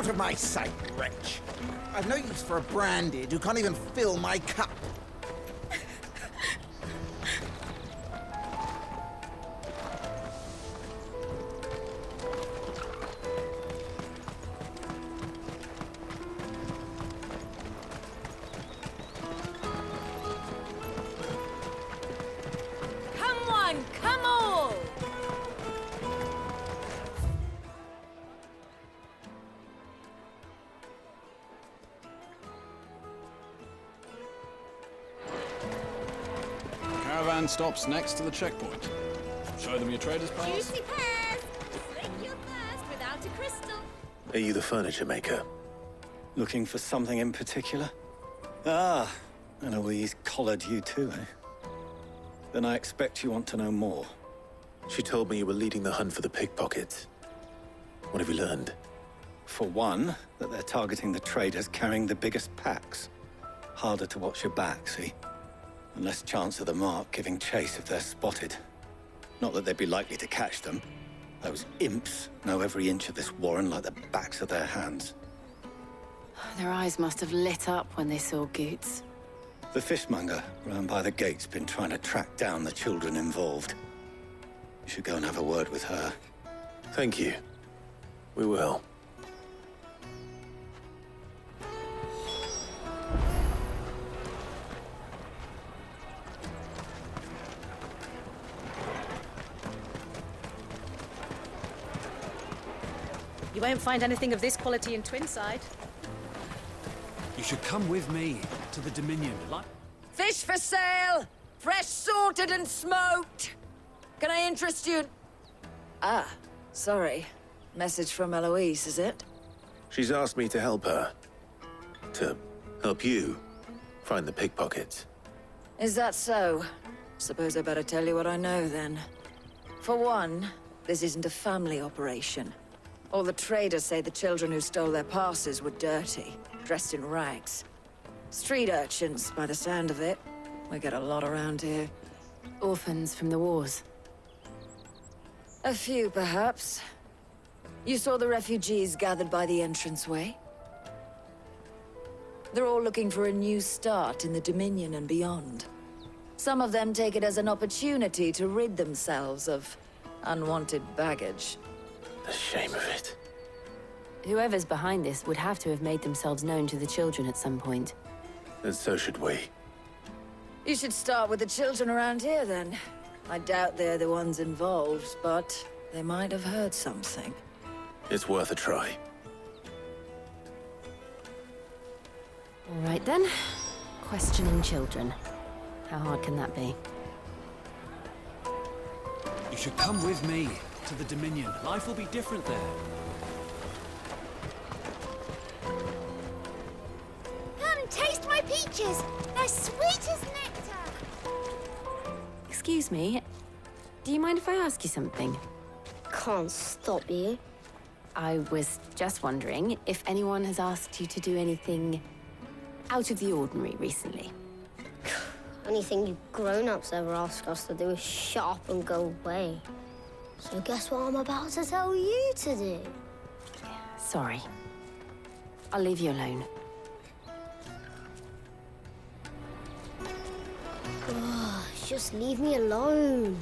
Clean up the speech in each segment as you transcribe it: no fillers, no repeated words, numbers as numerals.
Out of my sight, wretch. I've no use for a branded who can't even fill my cup. Come on! Caravan stops next to the checkpoint. Show them your trader's pass. Juicy pears! Slake your thirst without a crystal. Are you the furniture maker? Looking for something in particular? Ah, and Eloise collared you too, eh? Then I expect you want to know more. She told me you were leading the hunt for the pickpockets. What have you learned? For one, that they're targeting the traders carrying the biggest packs. Harder to watch your back, see? And less chance of the mark giving chase if they're spotted. Not that they'd be likely to catch them. Those imps know every inch of this warren like the backs of their hands. Their eyes must have lit up when they saw Goots. The fishmonger round by the gate's been trying to track down the children involved. You should go and have a word with her. Thank you. We will. You won't find anything of this quality in Twinside. You should come with me to the Dominion. Fish for sale! Fresh sorted and smoked! Can I interest you? Ah, sorry. Message from Eloise, is it? She's asked me to help her. To help you find the pickpockets. Is that so? Suppose I better tell you what I know, then. For one, this isn't a family operation. All the traders say the children who stole their passes were dirty, dressed in rags. Street urchins, by the sound of it. We get a lot around here. Orphans from the wars. A few, perhaps. You saw the refugees gathered by the entranceway? They're all looking for a new start in the Dominion and beyond. Some of them take it as an opportunity to rid themselves of unwanted baggage. The shame of it. Whoever's behind this would have to have made themselves known to the children at some point. And so should we. You should start with the children around here, then. I doubt they're the ones involved, but they might have heard something. It's worth a try. All right then. Questioning children. How hard can that be? You should come with me to the Dominion. Life will be different there. Come and taste my peaches! They're sweet as nectar! Excuse me. Do you mind if I ask you something? Can't stop you. I was just wondering if anyone has asked you to do anything out of the ordinary recently. Anything you grown-ups ever ask us to do is shut up and go away. So guess what I'm about to tell you to do? Sorry. I'll leave you alone. Ugh, just leave me alone.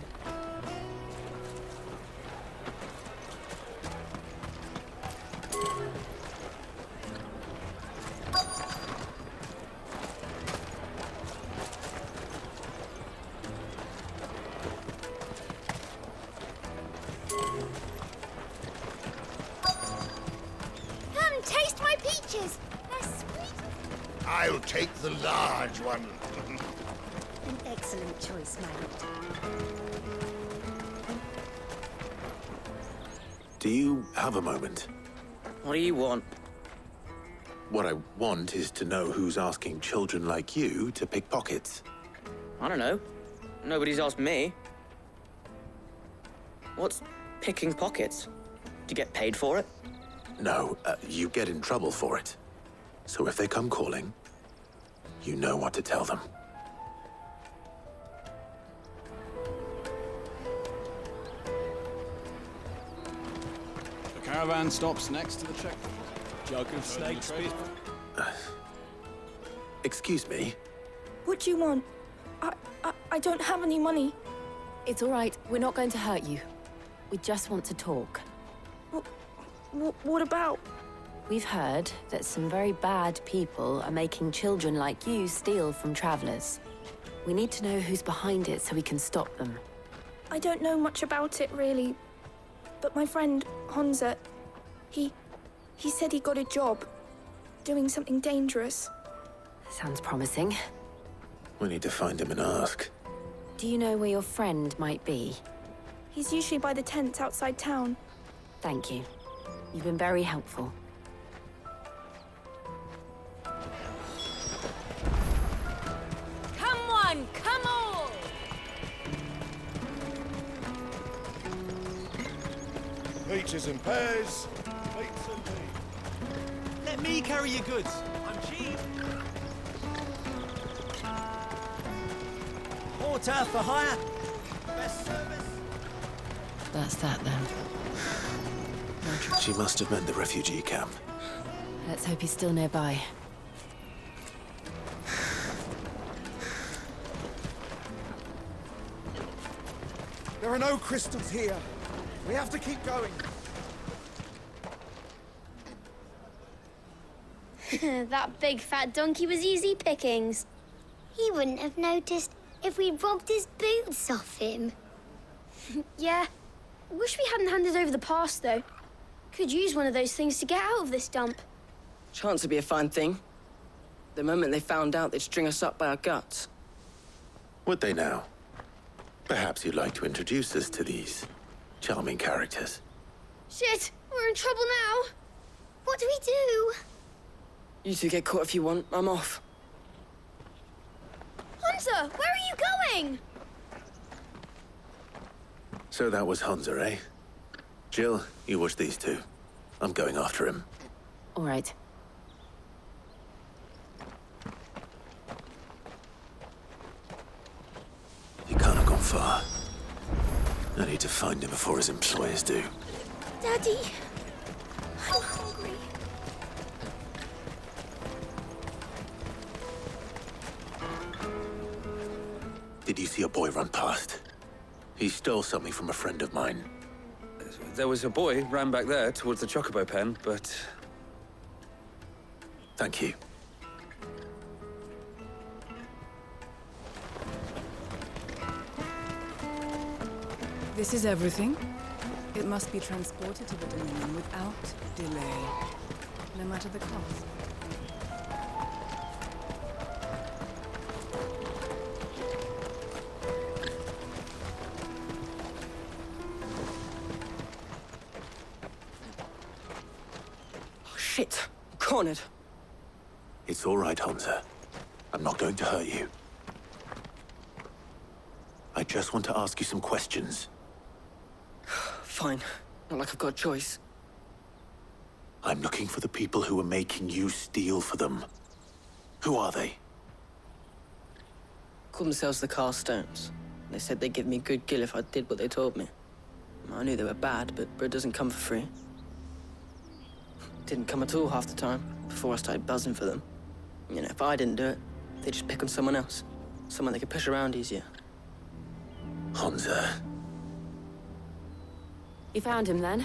Come and taste my peaches! They're sweet! I'll take the large one. An excellent choice, my lord. Do you have a moment? What do you want? What I want is to know who's asking children like you to pick pockets. I don't know. Nobody's asked me. What's picking pockets? Do you get paid for it? No, you get in trouble for it. So if they come calling, you know what to tell them. The caravan stops next to the checkpoint. Jug of snakes. Excuse me? What do you want? I don't have any money. It's all right. We're not going to hurt you. We just want to talk. What about? We've heard that some very bad people are making children like you steal from travelers. We need to know who's behind it so we can stop them. I don't know much about it, really. But my friend, Honza, he said he got a job doing something dangerous. Sounds promising. We need to find him and ask. Do you know where your friend might be? He's usually by the tents outside town. Thank you. You've been very helpful. Come on, come on! Peaches and pears, plates and meat. Let me carry your goods. I'm cheap. Porter for hire. Best service. That's that then. She must have meant the refugee camp. Let's hope he's still nearby. There are no crystals here. We have to keep going. That big fat donkey was easy pickings. He wouldn't have noticed if we robbed his boots off him. Yeah. Wish we hadn't handed over the pass, though. Could use one of those things to get out of this dump. Chance would be a fine thing. The moment they found out, they'd string us up by our guts. Would they now? Perhaps you'd like to introduce us to these charming characters. Shit, we're in trouble now. What do we do? You two get caught if you want. I'm off. Hunter, where are you going? So that was Hunza, eh? Jill, you watch these two. I'm going after him. All right. He can't have gone far. I need to find him before his employers do. Daddy, I'm hungry. Did you see a boy run past? He stole something from a friend of mine. There was a boy ran back there towards the Chocobo pen, but... Thank you. This is everything. It must be transported to the Dominion without delay, no matter the cost. Shit. I'm cornered. It's all right, Hunza. I'm not going to hurt you. I just want to ask you some questions. Fine. Not like I've got a choice. I'm looking for the people who are making you steal for them. Who are they? Called themselves the Carstones. They said they'd give me good gill if I did what they told me. I knew they were bad, but bread doesn't come for free. Didn't come at all half the time, before I started buzzing for them. You know, if I didn't do it, they'd just pick on someone else. Someone they could push around easier. Hunza. You found him then?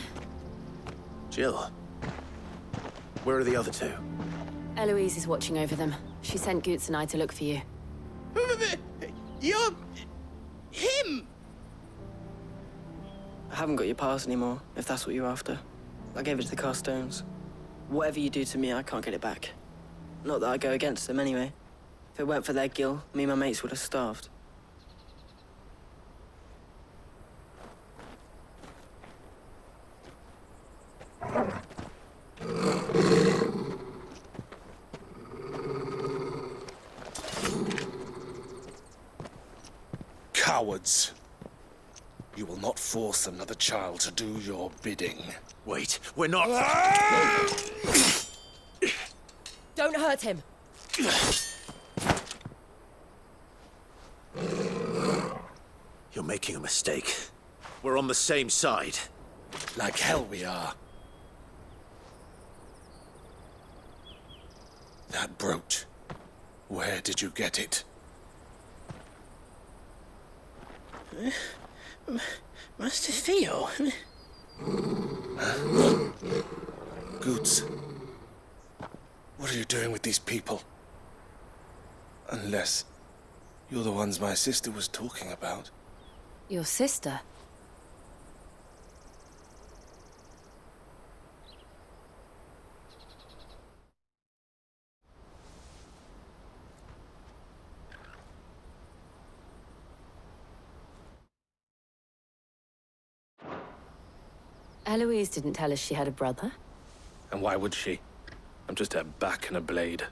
Jill. Where are the other two? Eloise is watching over them. She sent Goots and I to look for you. You're... him! I haven't got your pass anymore, if that's what you're after. I gave it to the Carstones. Whatever you do to me, I can't get it back. Not that I go against them anyway. If it weren't for their gill, me and my mates would have starved. Cowards. You will not force another child to do your bidding. Wait, we're not... Don't hurt him. You're making a mistake. We're on the same side. Like hell we are. That brooch. Where did you get it? Master Theo? Goots. What are you doing with these people? Unless you're the ones my sister was talking about. Your sister? Eloise didn't tell us she had a brother. And why would she? I'm just her back and a blade.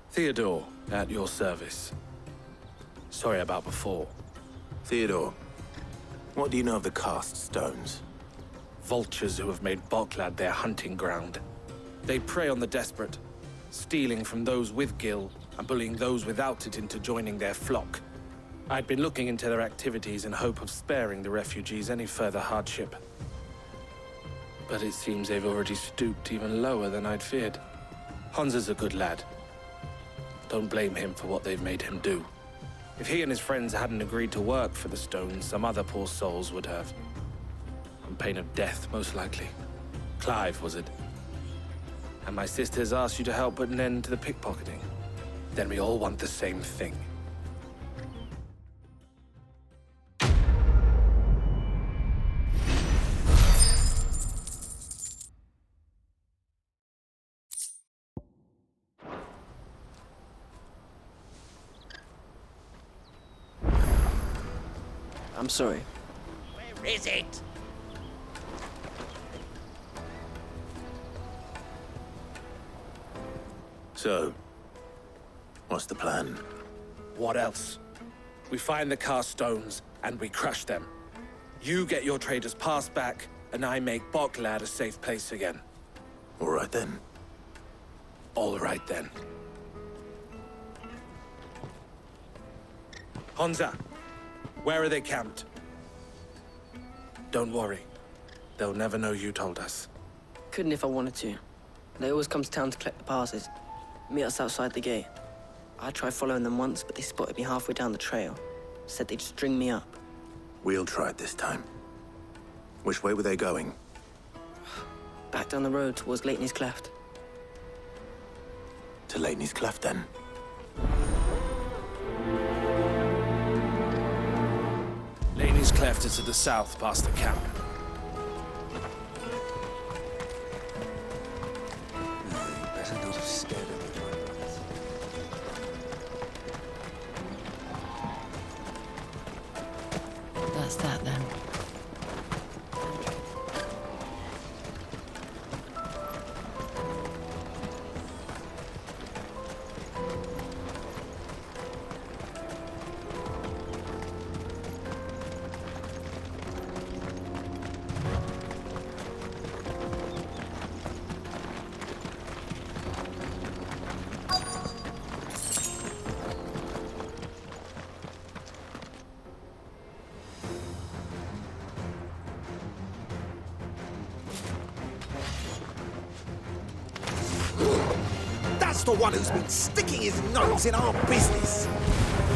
Theodore, at your service. Sorry about before. Theodore, what do you know of the cast stones? Vultures who have made Boklad their hunting ground. They prey on the desperate, stealing from those with gil and bullying those without it into joining their flock. I'd been looking into their activities in hope of sparing the refugees any further hardship. But it seems they've already stooped even lower than I'd feared. Hansa's a good lad. Don't blame him for what they've made him do. If he and his friends hadn't agreed to work for the stones, some other poor souls would have. On pain of death, most likely. Clive, was it? And my sisters asked you to help put an end to the pickpocketing. Then we all want the same thing. I'm sorry. Where is it? So, what's the plan? What else? We find the cast stones, and we crush them. You get your traders' pass back, and I make Boklad a safe place again. All right then. All right then. Hansa, where are they camped? Don't worry. They'll never know you told us. Couldn't if I wanted to. They always come to town to collect the passes. Meet us outside the gate. I tried following them once, but they spotted me halfway down the trail. Said they'd string me up. We'll try it this time. Which way were they going? Back down the road towards Leighton's Cleft. To Leighton's Cleft, then? Leighton's Cleft is to the south, past the camp. Better not have scared anyone. That's that then. That's the one who's been sticking his nose in our business.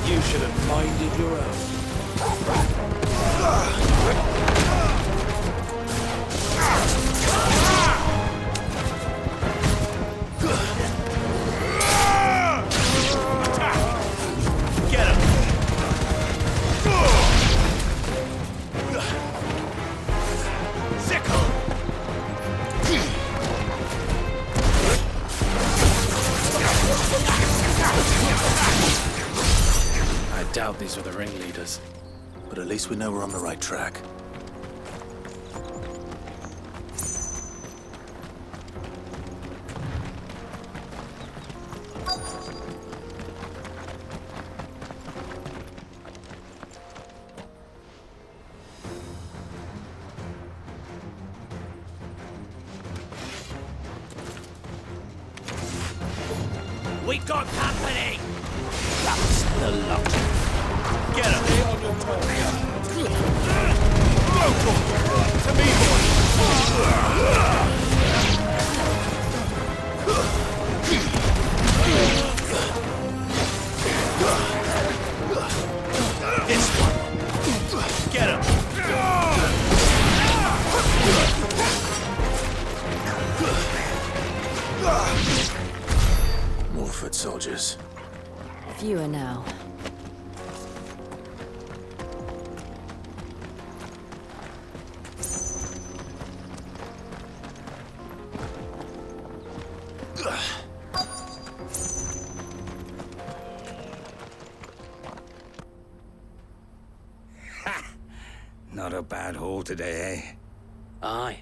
You should have minded your own. Get him! Sickle! I doubt these were the ringleaders. But at least we know we're on the right track. We got company! That's the lot. Get him! Stay on your toes. To me, boy! More foot soldiers. Fewer now. Not a bad haul today, eh? Aye.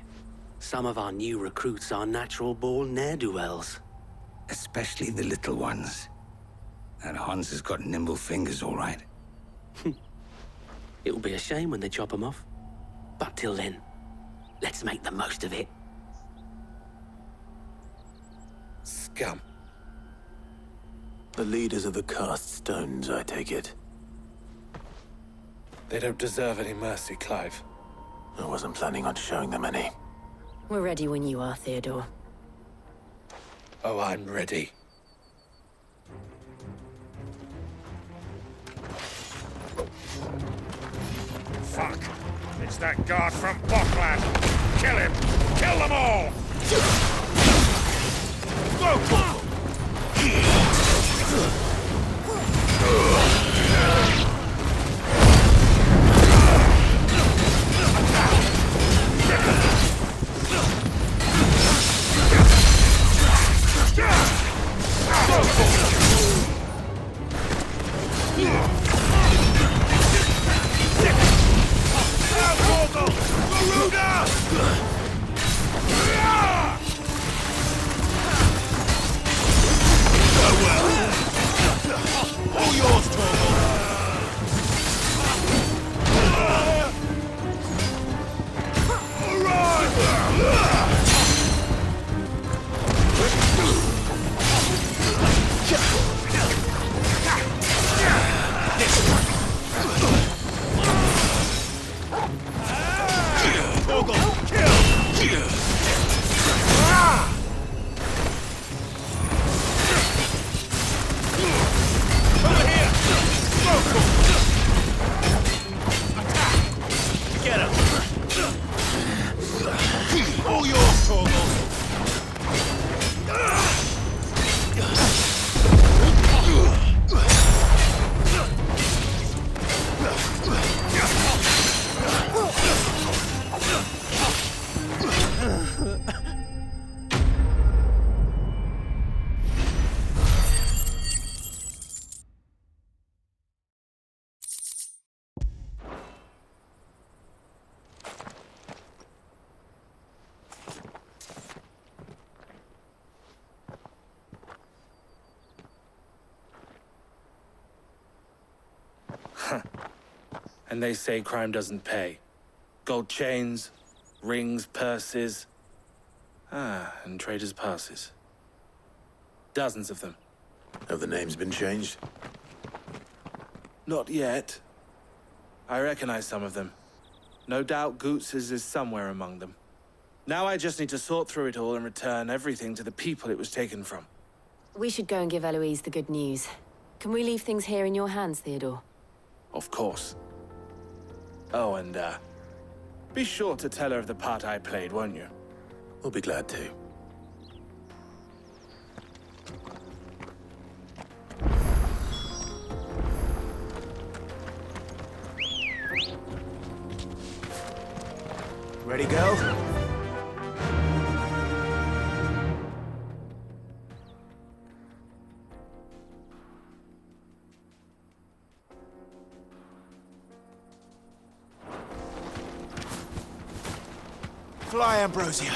Some of our new recruits are natural-born ne'er-do-wells. Especially the little ones. That Hans has got nimble fingers, all right. It'll be a shame when they chop them off. But till then, let's make the most of it. Scum. The leaders of the cast stones, I take it. They don't deserve any mercy, Clive. I wasn't planning on showing them any. We're ready when you are, Theodore. Oh, I'm ready. Fuck! It's that guard from Bockland! Kill him! Kill them all! All yours, Torvald! All yours, Torvald! And they say crime doesn't pay. Gold chains, rings, purses. And traders' passes. Dozens of them. Have the names been changed? Not yet. I recognize some of them. No doubt Goots's is somewhere among them. Now I just need to sort through it all and return everything to the people it was taken from. We should go and give Eloise the good news. Can we leave things here in your hands, Theodore? Of course. Oh, and, be sure to tell her of the part I played, won't you? We'll be glad to. Ready, go? Fly, Ambrosia.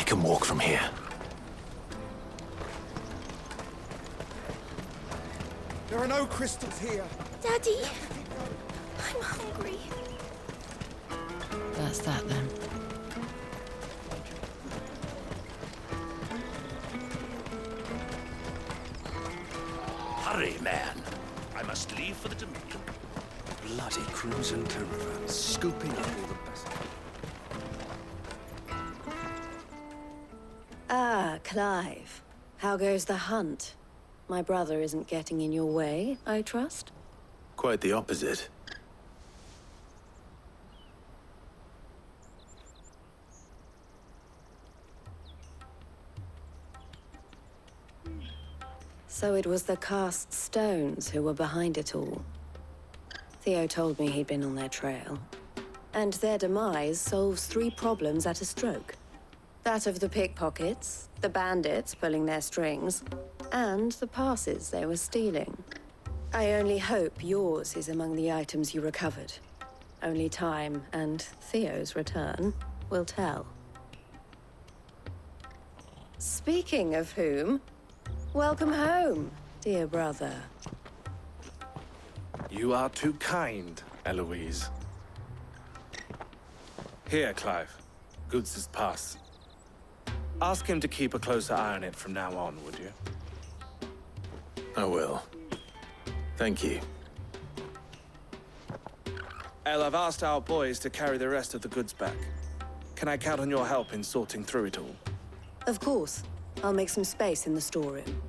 I can walk from here. There are no crystals here. Daddy, I'm hungry. That's that then. Hurry, man. I must leave for the Dominion. Bloody crimson caravan, scooping up all the best. Ah, Clive. How goes the hunt? My brother isn't getting in your way, I trust? Quite the opposite. So it was the cast stones who were behind it all. Theo told me he'd been on their trail. And their demise solves 3 problems at a stroke. That of the pickpockets, the bandits pulling their strings, and the passes they were stealing. I only hope yours is among the items you recovered. Only time and Theo's return will tell. Speaking of whom, welcome home, dear brother. You are too kind, Eloise. Here, Clive. Goods' pass. Ask him to keep a closer eye on it from now on, would you? I will. Thank you. El, I've asked our boys to carry the rest of the goods back. Can I count on your help in sorting through it all? Of course. I'll make some space in the storeroom.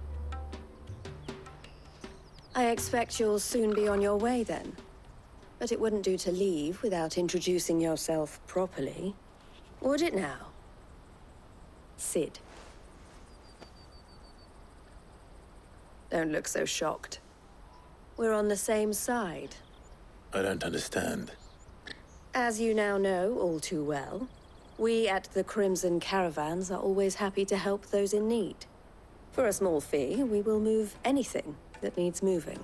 I expect you'll soon be on your way then. But it wouldn't do to leave without introducing yourself properly. Would it now? Sid. Don't look so shocked. We're on the same side. I don't understand. As you now know all too well, we at the Crimson Caravans are always happy to help those in need. For a small fee, we will move anything that needs moving.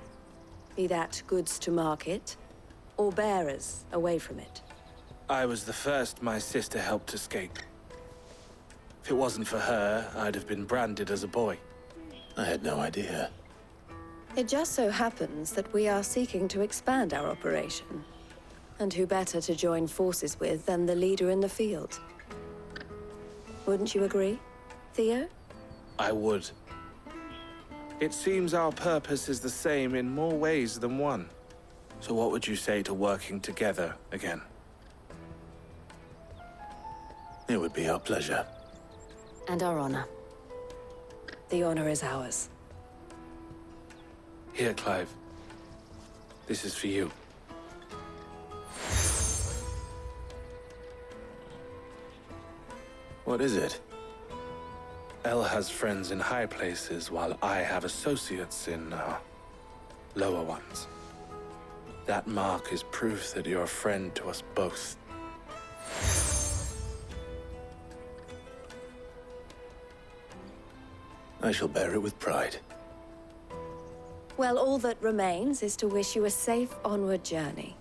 Be that goods to market, or bearers away from it. I was the first my sister helped escape. If it wasn't for her, I'd have been branded as a boy. I had no idea. It just so happens that we are seeking to expand our operation. And who better to join forces with than the leader in the field? Wouldn't you agree, Theo? I would. It seems our purpose is the same in more ways than one. So what would you say to working together again? It would be our pleasure. And our honor. The honor is ours. Here, Clive. This is for you. What is it? El has friends in high places, while I have associates in, lower ones. That mark is proof that you're a friend to us both. I shall bear it with pride. Well, all that remains is to wish you a safe onward journey.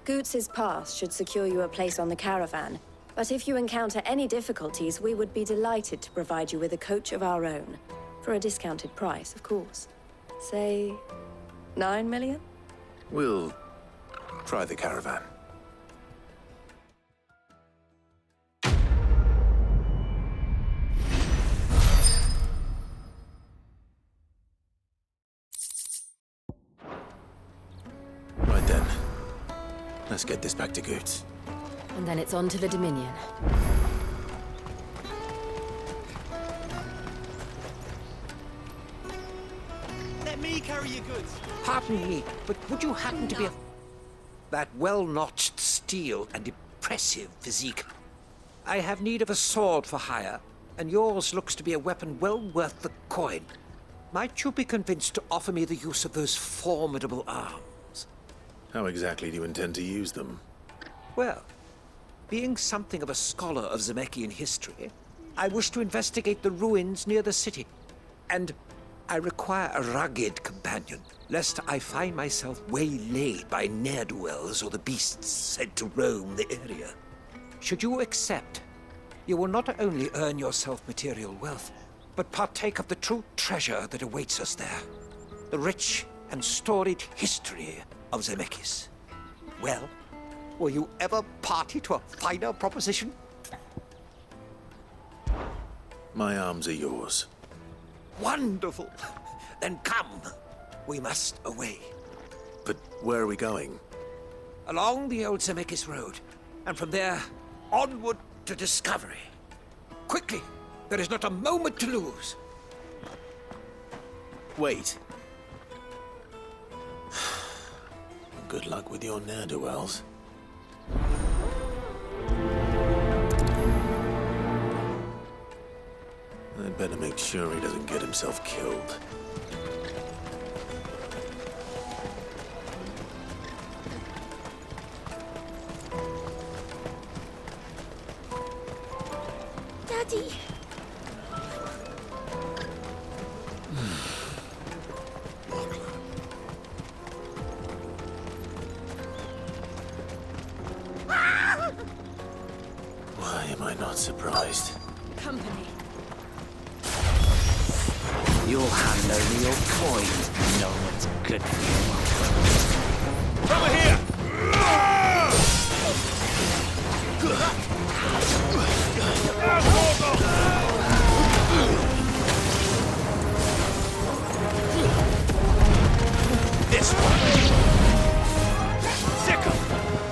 Goots' pass should secure you a place on the caravan, but if you encounter any difficulties, we would be delighted to provide you with a coach of our own. For a discounted price, of course. Say, 9 million? We'll try the caravan. Right then. Let's get this back to Goots. And then it's on to the Dominion. Let me carry your goods. Pardon me, but would you happen to be a... That well-notched steel and impressive physique. I have need of a sword for hire, and yours looks to be a weapon well worth the coin. Might you be convinced to offer me the use of those formidable arms? How exactly do you intend to use them? Well, being something of a scholar of Zemeckis history, I wish to investigate the ruins near the city. And I require a rugged companion, lest I find myself waylaid by ne'er-do-wells or the beasts said to roam the area. Should you accept, you will not only earn yourself material wealth, but partake of the true treasure that awaits us there. The rich and storied history of Zemeckis. Well, were you ever party to a finer proposition? My arms are yours. Wonderful! Then come. We must away. But where are we going? Along the old Zemeckis Road, and from there, onward to discovery. Quickly! There is not a moment to lose. Wait. Good luck with your ne'er-do-wells. I'd better make sure he doesn't get himself killed. Daddy! Why am I not surprised? Company. You'll hand over your coins to know what's good for you. Over here! This one! Sicker!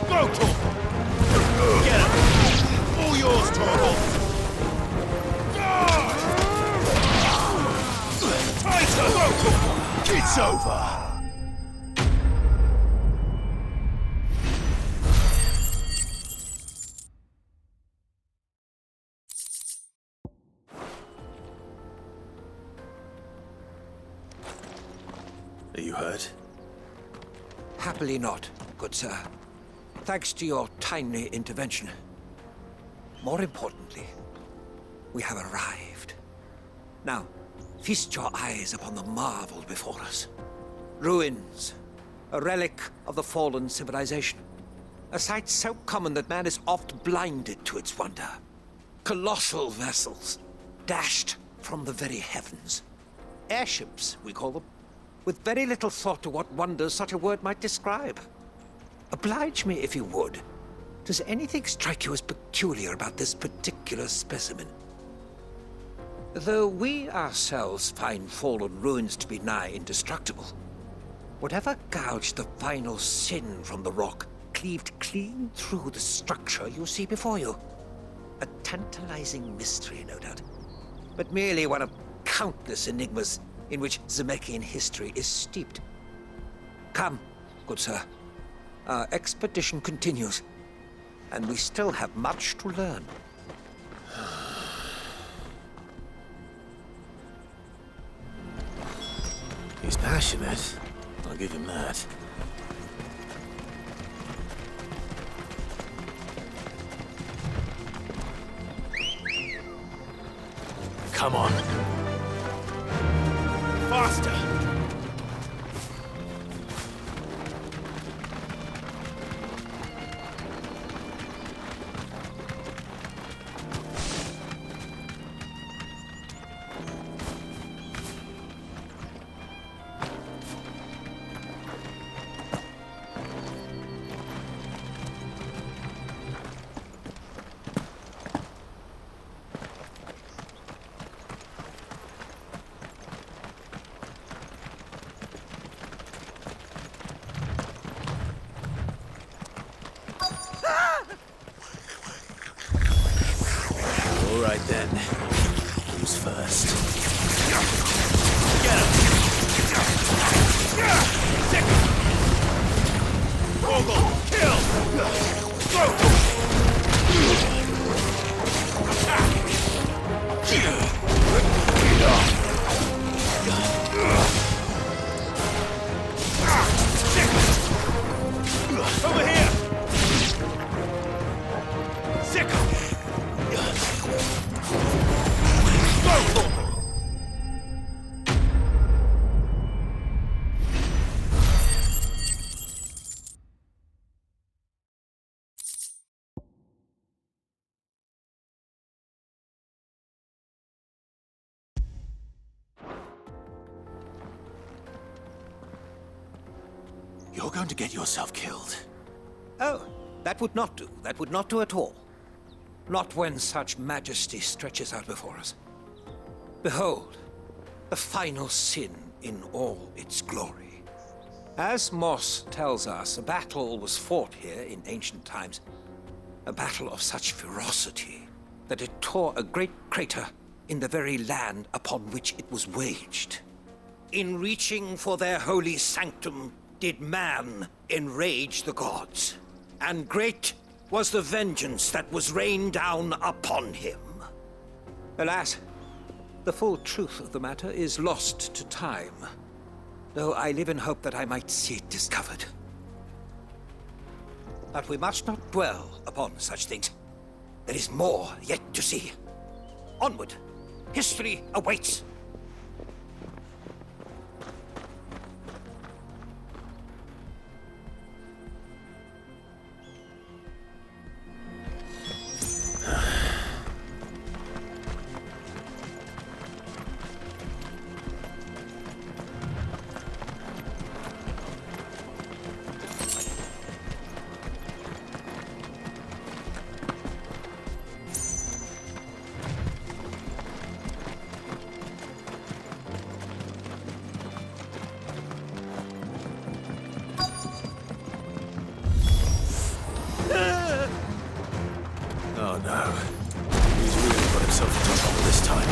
Go, Tor! Get him! All yours, Torvald! Tighter! Go, Tor! It's over! Are you hurt? Happily not, good sir. Thanks to your timely intervention. More importantly, we have arrived. Now, feast your eyes upon the marvel before us. Ruins, a relic of the fallen civilization. A sight so common that man is oft blinded to its wonder. Colossal vessels, dashed from the very heavens. Airships, we call them, with very little thought to what wonders such a word might describe. Oblige me, if you would. Does anything strike you as peculiar about this particular specimen? Though we ourselves find fallen ruins to be nigh indestructible, whatever gouged the final sin from the rock cleaved clean through the structure you see before you. A tantalizing mystery, no doubt, but merely one of countless enigmas in which Zemeckis history is steeped. Come, good sir. Our expedition continues, and we still have much to learn. He's passionate. I'll give him that. Come on. Faster! All right then. Who's first? Get him! Sick! Vogel! Kill! Go! Over here! Sick! You're going to get yourself killed. Oh, that would not do. That would not do at all. Not when such majesty stretches out before us. Behold, the final sin in all its glory. As Moss tells us, a battle was fought here in ancient times. A battle of such ferocity that it tore a great crater in the very land upon which it was waged. In reaching for their holy sanctum, did man enrage the gods, and great was the vengeance that was rained down upon him. Alas, the full truth of the matter is lost to time, though I live in hope that I might see it discovered. But we must not dwell upon such things. There is more yet to see. Onward! History awaits! Oh no. He's really got himself into trouble this time.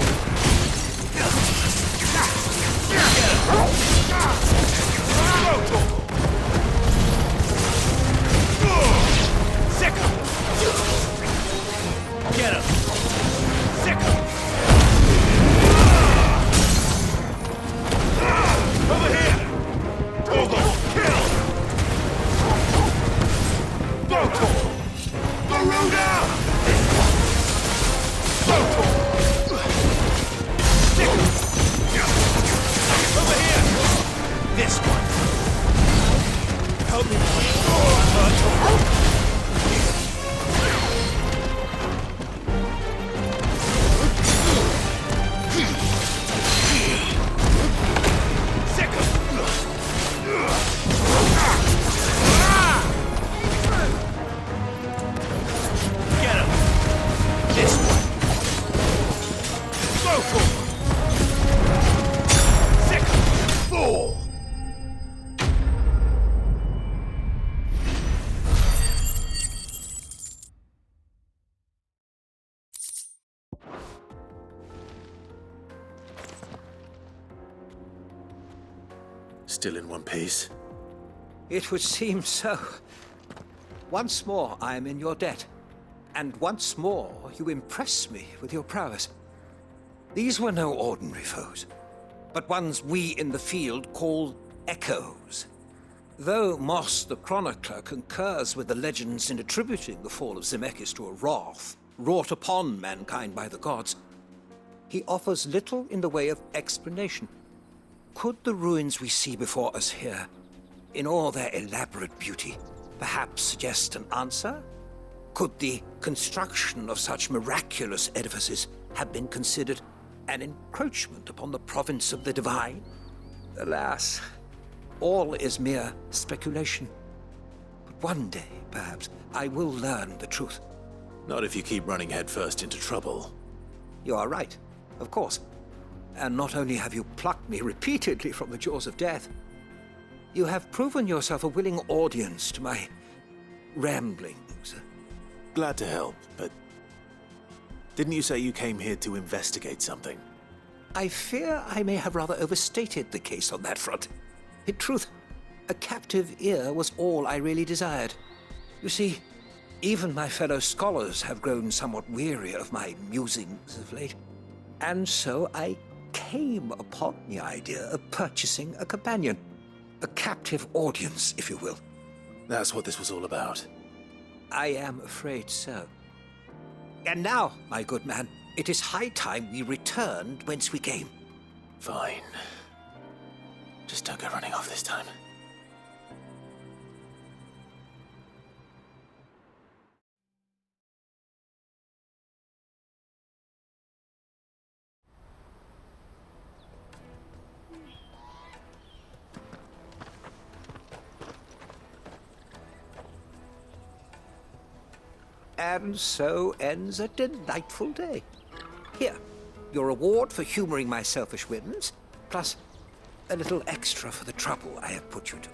Sick him! Get him! Sick him! Over here! Togo! Kill! Go, Togo! Garuda! Go, Togo! Sick him! Over here! This one! Help me! Still in one piece? It would seem so. Once more I am in your debt, and once more you impress me with your prowess. These were no ordinary foes, but ones we in the field call echoes. Though Moss the chronicler concurs with the legends in attributing the fall of Zemeckis to a wrath wrought upon mankind by the gods, he offers little in the way of explanation. Could the ruins we see before us here, in all their elaborate beauty, perhaps suggest an answer? Could the construction of such miraculous edifices have been considered an encroachment upon the province of the divine? Alas, all is mere speculation. But one day, perhaps, I will learn the truth. Not if you keep running headfirst into trouble. You are right, of course. And not only have you plucked me repeatedly from the jaws of death, you have proven yourself a willing audience to my ramblings. Glad to help, but didn't you say you came here to investigate something? I fear I may have rather overstated the case on that front. In truth, a captive ear was all I really desired. You see, even my fellow scholars have grown somewhat weary of my musings of late. And so I came upon the idea of purchasing a companion. A captive audience, if you will. That's what this was all about. I am afraid so. And now, my good man, it is high time we returned whence we came. Fine. Just don't go running off this time. And so ends a delightful day. Here, your reward for humoring my selfish whims, plus a little extra for the trouble I have put you to.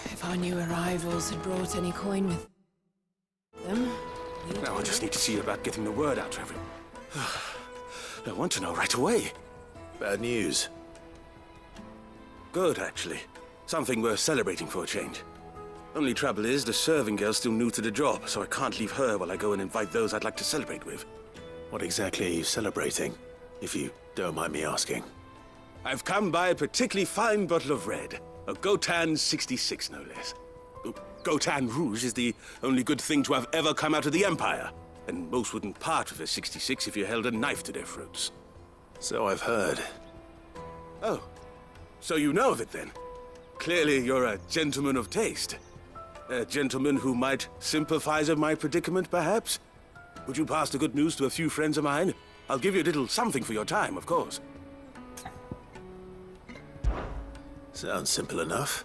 If our new arrivals had brought any coin with them... Now I just need to see about getting the word out to everyone. I want to know right away. Bad news. Good, actually. Something worth celebrating for a change. Only trouble is, the serving girl's still new to the job, so I can't leave her while I go and invite those I'd like to celebrate with. What exactly are you celebrating, if you don't mind me asking? I've come by a particularly fine bottle of red. A Gotan 66, no less. Gotan Rouge is the only good thing to have ever come out of the Empire, and most wouldn't part with a 66 if you held a knife to their throats. So I've heard. Oh, so you know of it then? Clearly you're a gentleman of taste. A gentleman who might sympathize with my predicament, perhaps? Would you pass the good news to a few friends of mine? I'll give you a little something for your time, of course. Sounds simple enough.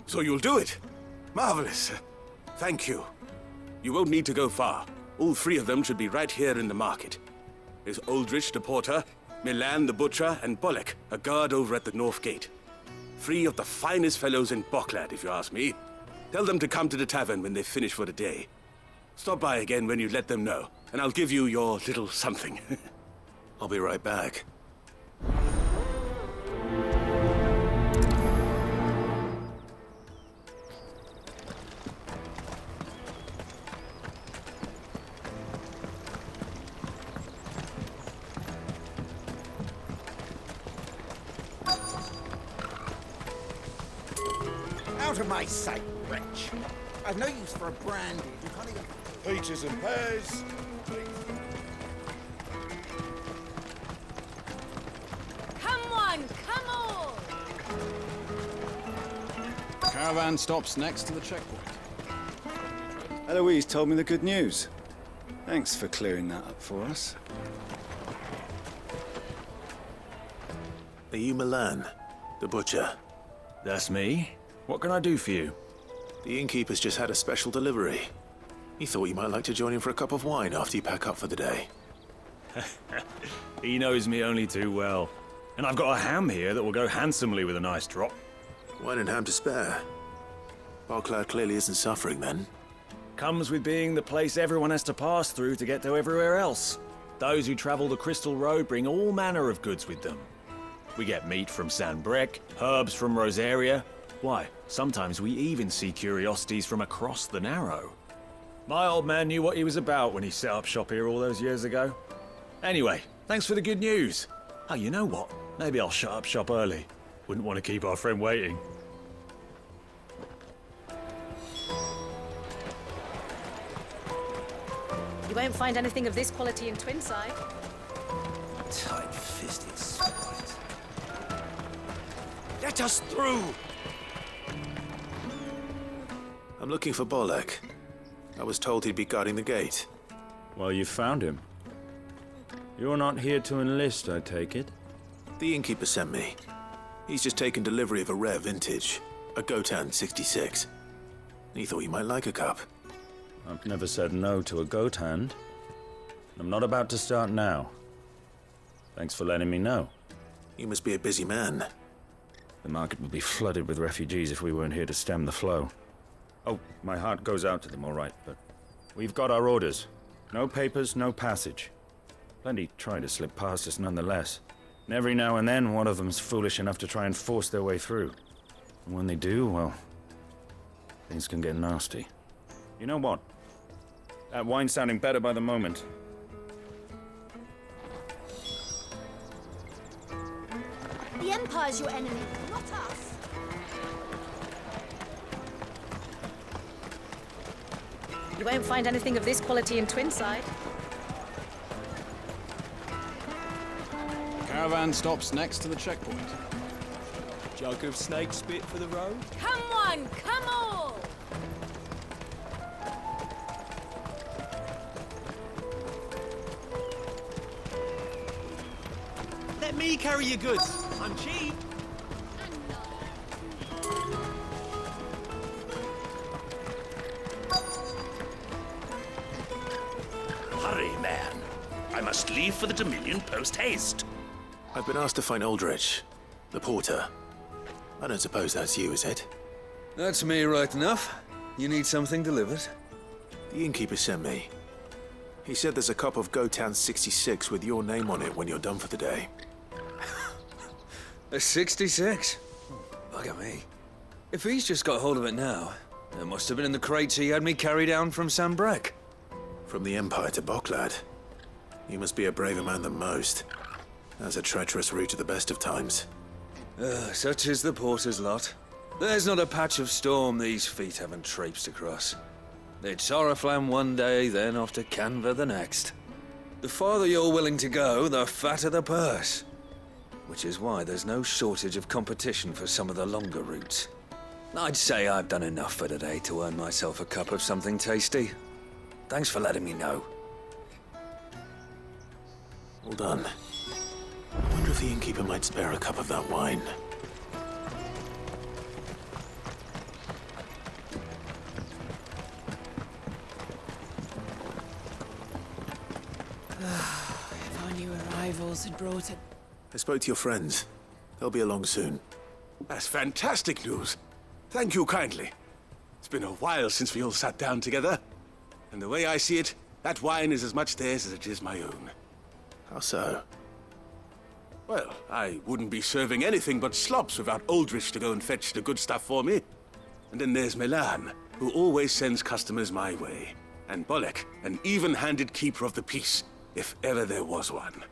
So you'll do it? Marvelous. Thank you. You won't need to go far. All three of them should be right here in the market. There's Aldrich the porter, Milan the butcher, and Bolek, a guard over at the north gate. Three of the finest fellows in Boklad, if you ask me. Tell them to come to the tavern when they've finished for the day. Stop by again when you let them know, and I'll give you your little something. I'll be right back. Out of my sight, wretch. I've no use for a brandy. You can't even... Peaches and pears. Come on, come on! Caravan stops next to the checkpoint. Eloise told me the good news. Thanks for clearing that up for us. Are you Milan, the butcher? That's me. What can I do for you? The innkeeper's just had a special delivery. He thought you might like to join him for a cup of wine after you pack up for the day. He knows me only too well. And I've got a ham here that will go handsomely with a nice drop. Wine and ham to spare. Boklad clearly isn't suffering then. Comes with being the place everyone has to pass through to get to everywhere else. Those who travel the Crystal Road bring all manner of goods with them. We get meat from San Brec, herbs from Rosaria. Why, sometimes we even see curiosities from across the Narrow. My old man knew what he was about when he set up shop here all those years ago. Anyway, thanks for the good news. Oh, you know what? Maybe I'll shut up shop early. Wouldn't want to keep our friend waiting. You won't find anything of this quality in Twinside. Tight-fisted sprite. Let us through! I'm looking for Bolek. I was told he'd be guarding the gate. Well, you found him. You're not here to enlist, I take it? The innkeeper sent me. He's just taken delivery of a rare vintage, a Gotan 66. He thought you might like a cup. I've never said no to a goat hand. I'm not about to start now. Thanks for letting me know. You must be a busy man. The market would be flooded with refugees if we weren't here to stem the flow. Oh, my heart goes out to them, all right, but we've got our orders. No papers, no passage. Plenty try to slip past us nonetheless. And every now and then, one of them's foolish enough to try and force their way through. And when they do, well, things can get nasty. You know what? That wine's sounding better by the moment. The Empire's your enemy, not us. You won't find anything of this quality in Twinside. Caravan stops next to the checkpoint. Jug of snake spit for the road? Come on, come all! Let me carry your goods. I'm cheap. Hurry, man. I must leave for the Dominion post-haste. I've been asked to find Aldrich, the porter. I don't suppose that's you, is it? That's me right enough. You need something delivered? The innkeeper sent me. He said there's a cup of Gotan 66 with your name on it when you're done for the day. A 66? Bugger me. If he's just got hold of it now, it must have been in the crates he had me carry down from San Brek. From the Empire to Boklad. You must be a braver man than most. That's a treacherous route to the best of times. Such is the porter's lot. There's not a patch of storm these feet haven't traipsed across. It's Oriflamme one day, then off to Canva the next. The farther you're willing to go, the fatter the purse. Which is why there's no shortage of competition for some of the longer routes. I'd say I've done enough for today to earn myself a cup of something tasty. Thanks for letting me know. All done. I wonder if the innkeeper might spare a cup of that wine. If our new arrivals had brought it. I spoke to your friends. They'll be along soon. That's fantastic news. Thank you kindly. It's been a while since we all sat down together. And the way I see it, that wine is as much theirs as it is my own. How so? Well, I wouldn't be serving anything but slops without Aldrich to go and fetch the good stuff for me. And then there's Milan, who always sends customers my way. And Bolek, an even-handed keeper of the peace, if ever there was one.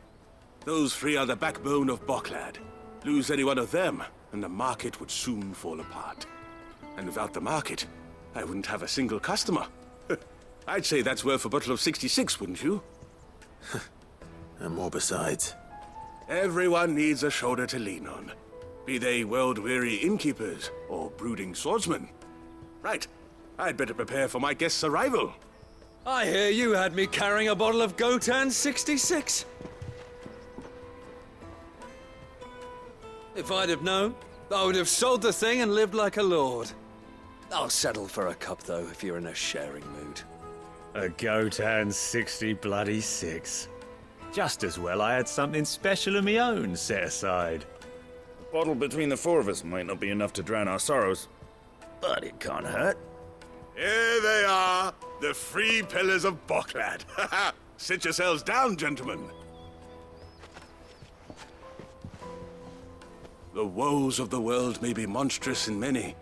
Those three are the backbone of Boklad. Lose any one of them, and the market would soon fall apart. And without the market, I wouldn't have a single customer. I'd say that's worth a bottle of 66, wouldn't you? And more besides. Everyone needs a shoulder to lean on. Be they world-weary innkeepers or brooding swordsmen. Right. I'd better prepare for my guest's arrival. I hear you had me carrying a bottle of Gotan 66. If I'd have known, I would have sold the thing and lived like a lord. I'll settle for a cup, though, if you're in a sharing mood. A Gotan 66. Just as well I had something special of my own set aside. A bottle between the four of us might not be enough to drown our sorrows, but it can't hurt. Here they are, the three pillars of Boklad. Sit yourselves down, gentlemen. The woes of the world may be monstrous in many,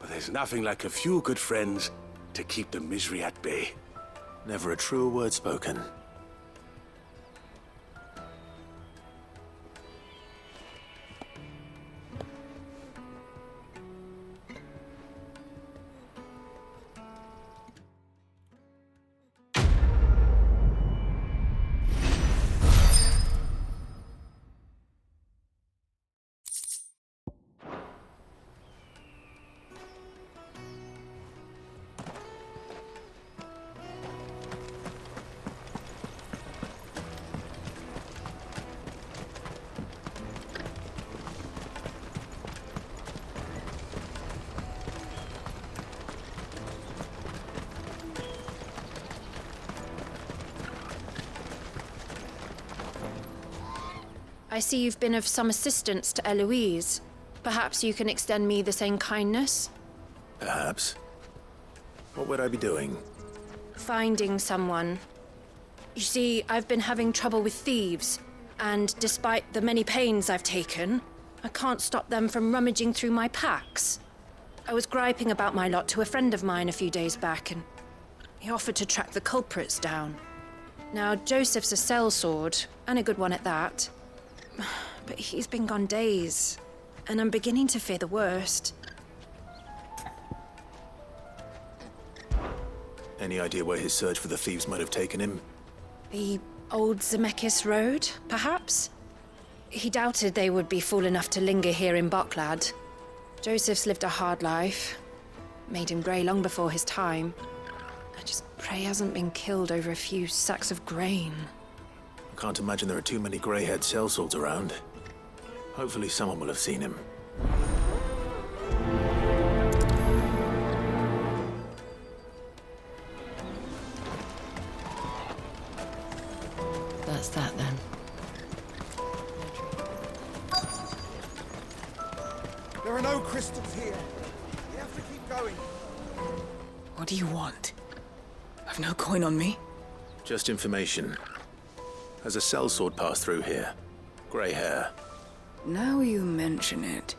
but there's nothing like a few good friends to keep the misery at bay. Never a truer word spoken. I see you've been of some assistance to Eloise. Perhaps you can extend me the same kindness? Perhaps. What would I be doing? Finding someone. You see, I've been having trouble with thieves, and despite the many pains I've taken, I can't stop them from rummaging through my packs. I was griping about my lot to a friend of mine a few days back, and he offered to track the culprits down. Now, Joseph's a sellsword, and a good one at that. But he's been gone days, and I'm beginning to fear the worst. Any idea where his search for the thieves might have taken him? The old Zemeckis Road, perhaps? He doubted they would be fool enough to linger here in Boklad. Joseph's lived a hard life. Made him grey long before his time. I just pray he hasn't been killed over a few sacks of grain. I can't imagine there are too many grey-haired sellswords around. Hopefully someone will have seen him. That's that then. There are no crystals here. You have to keep going. What do you want? I've no coin on me. Just information. Has a sellsword passed through here? Grey hair. Now you mention it,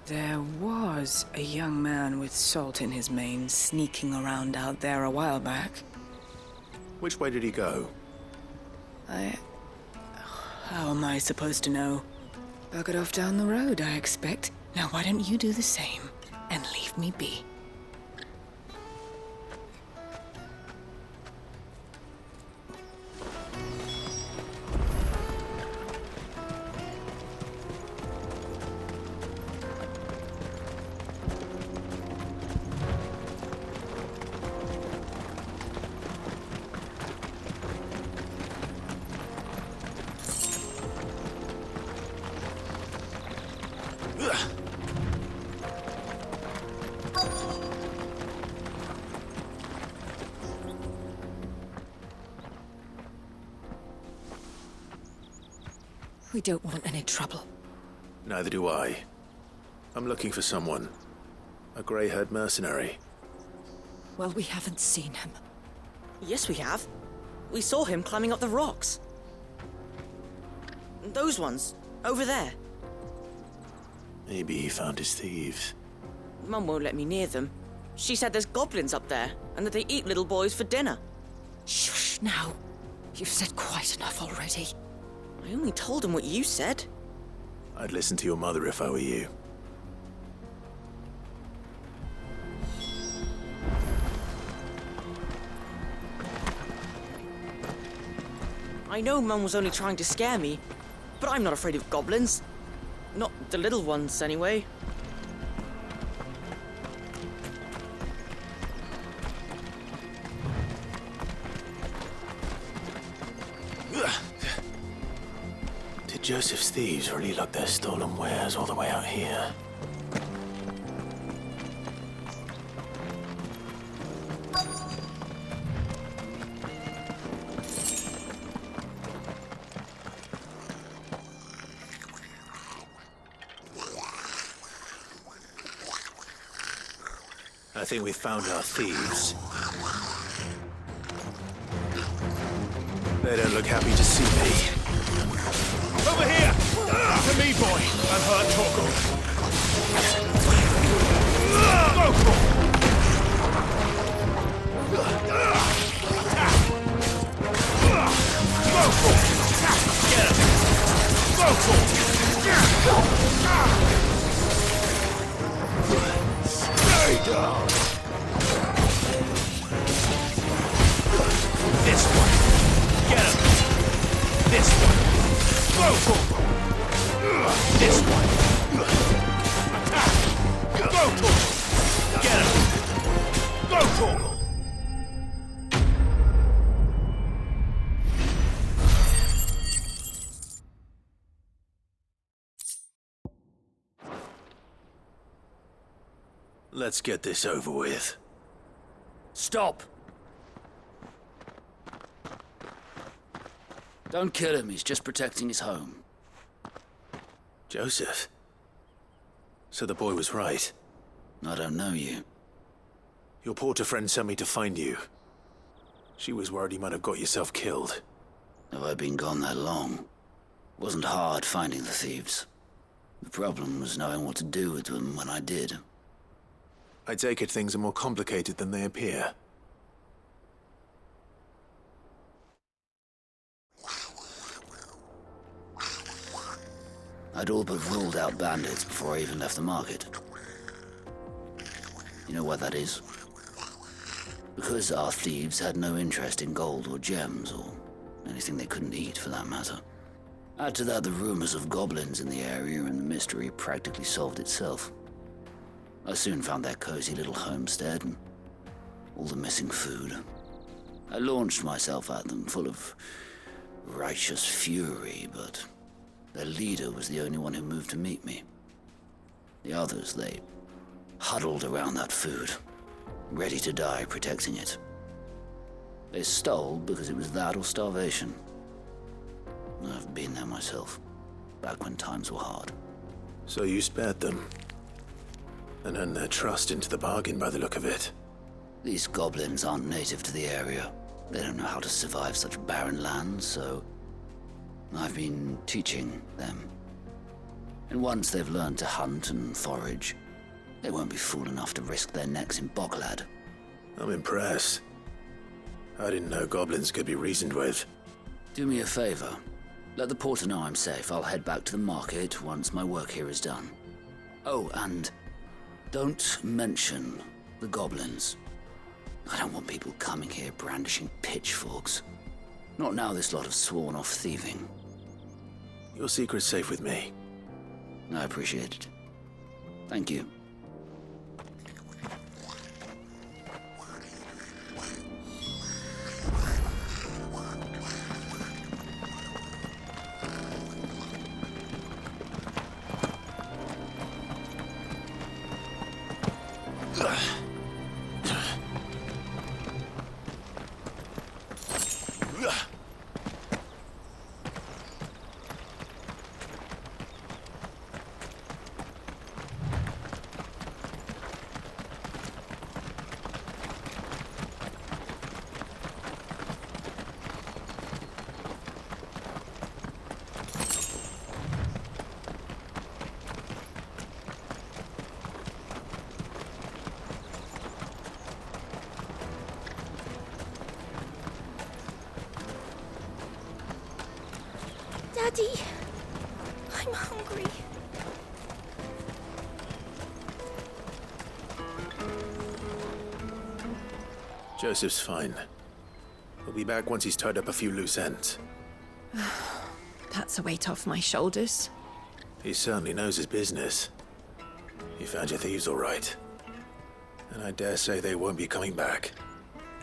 there was a young man with salt in his mane sneaking around out there a while back. Which way did he go? How am I supposed to know? Buggered off down the road, I expect. Now why don't you do the same and leave me be? We don't want any trouble. Neither do I. I'm looking for someone. A grey-haired mercenary. Well, we haven't seen him. Yes, we have. We saw him climbing up the rocks. Those ones, over there. Maybe he found his thieves. Mum won't let me near them. She said there's goblins up there, and that they eat little boys for dinner. Shush now. You've said quite enough already. I only told him what you said. I'd listen to your mother if I were you. I know Mum was only trying to scare me, but I'm not afraid of goblins. Not the little ones, anyway. Did Joseph's thieves really lug their stolen wares all the way out here? I think we found our thieves. They don't look happy to see me. Over here! To me, boy! I've heard talk of. Go for it! Go for it! Get him! Go for it! Stay down! This one! Get him! This one! Go for it! This one! Attack! Go for it! Get him! Go for it! Let's get this over with. Stop! Don't kill him, he's just protecting his home. Joseph? So the boy was right. I don't know you. Your porter friend sent me to find you. She was worried you might have got yourself killed. Have I been gone that long? Wasn't hard finding the thieves. The problem was knowing what to do with them when I did. I take it things are more complicated than they appear. I'd all but ruled out bandits before I even left the market. You know what that is? Because our thieves had no interest in gold or gems, or anything they couldn't eat for that matter. Add to that the rumors of goblins in the area, and the mystery practically solved itself. I soon found their cozy little homestead and all the missing food. I launched myself at them, full of righteous fury, but their leader was the only one who moved to meet me. The others, they huddled around that food, ready to die protecting it. They stole because it was that or starvation. I've been there myself, back when times were hard. So you spared them, and earned their trust into the bargain by the look of it. These goblins aren't native to the area. They don't know how to survive such barren lands, so I've been teaching them. And once they've learned to hunt and forage, they won't be fool enough to risk their necks in Boklad. I'm impressed. I didn't know goblins could be reasoned with. Do me a favor. Let the porter know I'm safe. I'll head back to the market once my work here is done. Oh, and don't mention the goblins. I don't want people coming here brandishing pitchforks. Not now this lot have sworn off thieving. Your secret's safe with me. I appreciate it. Thank you. Daddy, I'm hungry. Joseph's fine. He'll be back once he's tied up a few loose ends. That's a weight off my shoulders. He certainly knows his business. You found your thieves all right. And I dare say they won't be coming back.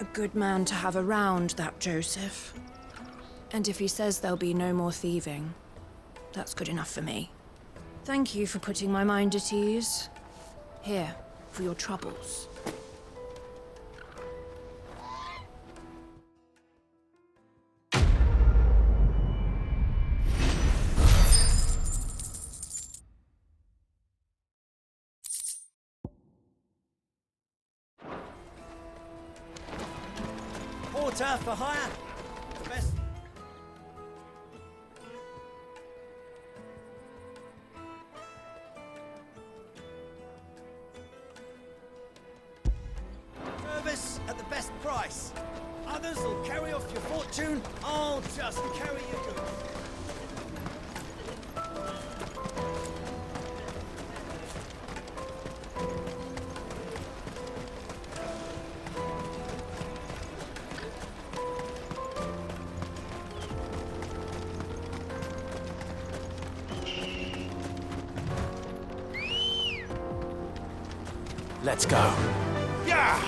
A good man to have around, that Joseph. And if he says there'll be no more thieving, that's good enough for me. Thank you for putting my mind at ease. Here, for your troubles. Porter for hire. Best. Service at the best price. Others will carry off your fortune. I'll just carry your goods. Let's go. Yeah!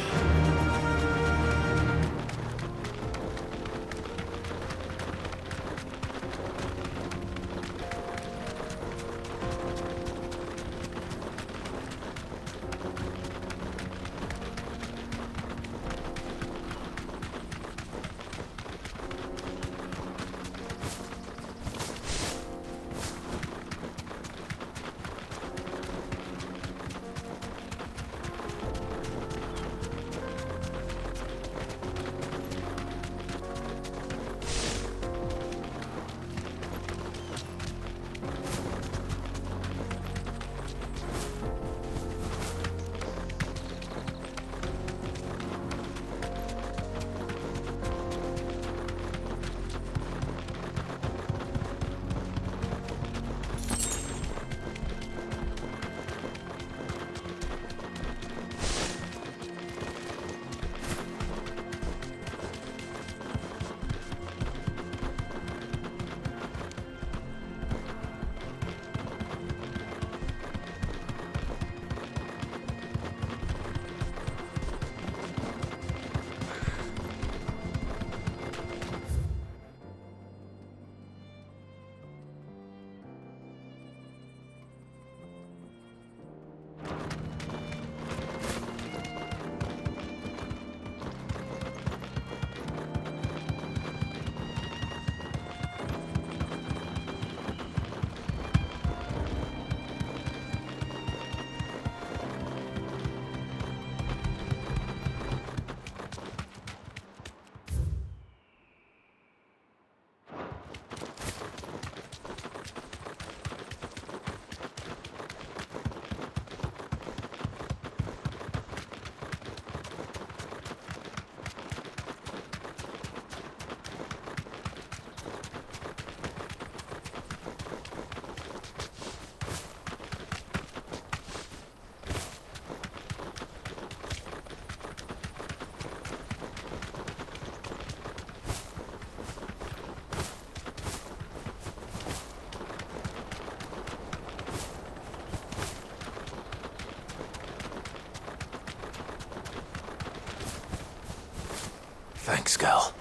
Thanks, Gal.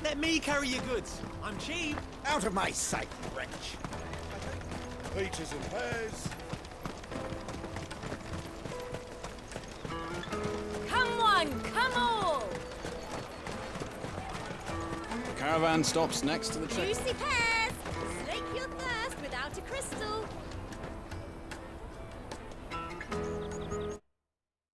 Let me carry your goods. I'm cheap. Out of my sight, wretch. Peaches and pears. Come on, come all! The caravan stops next to the checkpoint. Juicy pears!